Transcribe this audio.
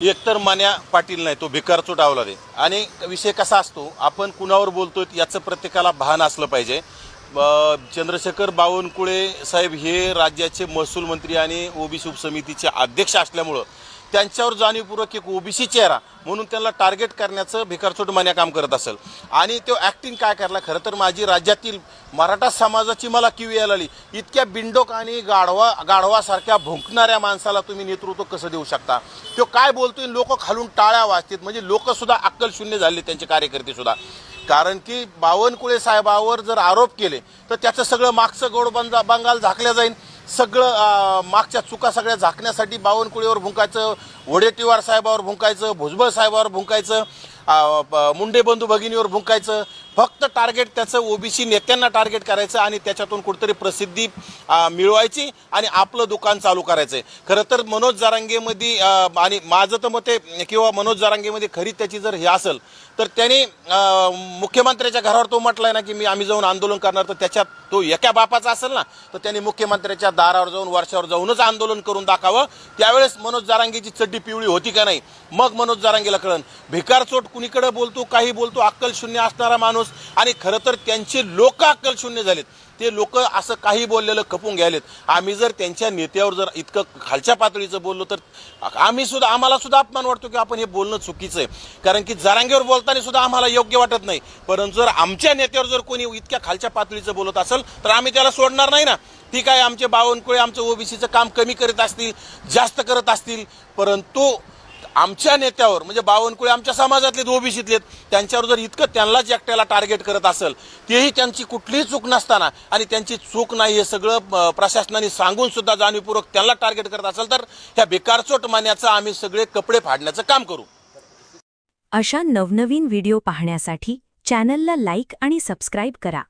एकतर मान्या पाटील नाही, तो भिकारचोट आवला दे. आणि विषय कसा असतो, आपण कुणावर बोलतोय याचं प्रत्येकाला भान असलं पाहिजे. चंद्रशेखर बावनकुळे साहेब हे राज्याचे महसूल मंत्री आणि ओबीसी उपसमितीचे अध्यक्ष असल्यामुळं त्यांच्यावर जाणीवपूर्वक एक ओबीसी चेहरा म्हणून त्यांना टार्गेट करण्याचं भिकारचोट मान्या काम करत असेल. आणि तो ॲक्टिंग काय करला, खरं तर माझी राज्यातील मराठा समाजाची मला किव यायला आली. इतक्या बिंडोक आणि गाढवासारख्या भुंकणाऱ्या माणसाला तुम्ही नेतृत्व कसं देऊ शकता? तो काय बोलतोय, लोक खालून टाळ्या वाजतात. म्हणजे लोक सुद्धा अक्कल शून्य झाले, त्यांचे कार्यकर्ते सुद्धा. कारण की बावनकुळे साहेबावर जर आरोप केले तर त्याचं सगळं मागचं गोड बंगाल झाकल्या जाईल. सगळं मागच्या चुका सगळ्या झाकण्यासाठी बावनकुळेवर भुंकायचं, वडेट्टीवार साहेबावर भुंकायचं, भुजबळ साहेबावर भुंकायचं, मुंडे बंधू भगिनीवर भुंकायचं. फक्त टार्गेट त्याचं ओबीसी नेत्यांना टार्गेट करायचं आणि त्याच्यातून कुठेतरी प्रसिद्धी मिळवायची आणि आपलं दुकान चालू करायचं. खरं तर मनोज जरांगेमध्ये आणि माझं तर मत आहे किंवा मनोज जरांगेमध्ये खरी त्याची जर हे असेल तर त्याने मुख्यमंत्र्याच्या घरावर तो म्हटलाय ना की आम्ही जाऊन आंदोलन करणार, तर त्याच्यात तो एका बापाचा असेल ना तर त्यांनी मुख्यमंत्र्याच्या दारावर जाऊन वर्षावर जाऊनच आंदोलन करून दाखवावं. त्यावेळेस मनोज जरांगेची चड्डी पिवळी होती का नाही, मग मनोज जरांगेला कळन. भिकारचोट कुणीकडे बोलतो, काही बोलतो, अक्कल शून्य असणारा माणूस. आणि खरं तर त्यांचे लोक अक्कल शून्य झालेत. ते लोक असं काही बोललेलं खपून घ्यायलेत. आम्ही जर त्यांच्या नेत्यावर जर इतकं खालच्या पातळीचं बोललो तर आम्हाला सुद्धा अपमान वाटतो की आपण हे बोलणं चुकीचं आहे. कारण की जरांगेवर बोलताना सुद्धा आम्हाला योग्य वाटत नाही. परंतु जर आमच्या नेत्यावर जर कोणी इतक्या खालच्या पातळीचं बोलत असेल तर आम्ही त्याला सोडणार नाही ना. ठीक आहे, आमचे बावनकुळे आमचं ओबीसीचं काम कमी करत असतील, जास्त करत असतील, परंतु आमच्या नेत्यावर म्हणजे बावनकुळे आमच्या समाजातले ओबीसीतले त्यांच्यावर जर इतकं त्यांनाच एकट्याला टार्गेट करत असेल, तेही त्यांची कुठलीही चूक नसताना आणि त्यांची चूक नाही हे सगळं प्रशासनाने सांगून सुद्धा जाणीवपूर्वक त्यांना टार्गेट करत असेल तर ह्या भिकारचोट मान्याचं आम्ही सगळे कपडे फाडण्याचं काम करू. अशा नवनवीन व्हिडिओ पाहण्यासाठी चॅनलला लाईक आणि सबस्क्राईब करा.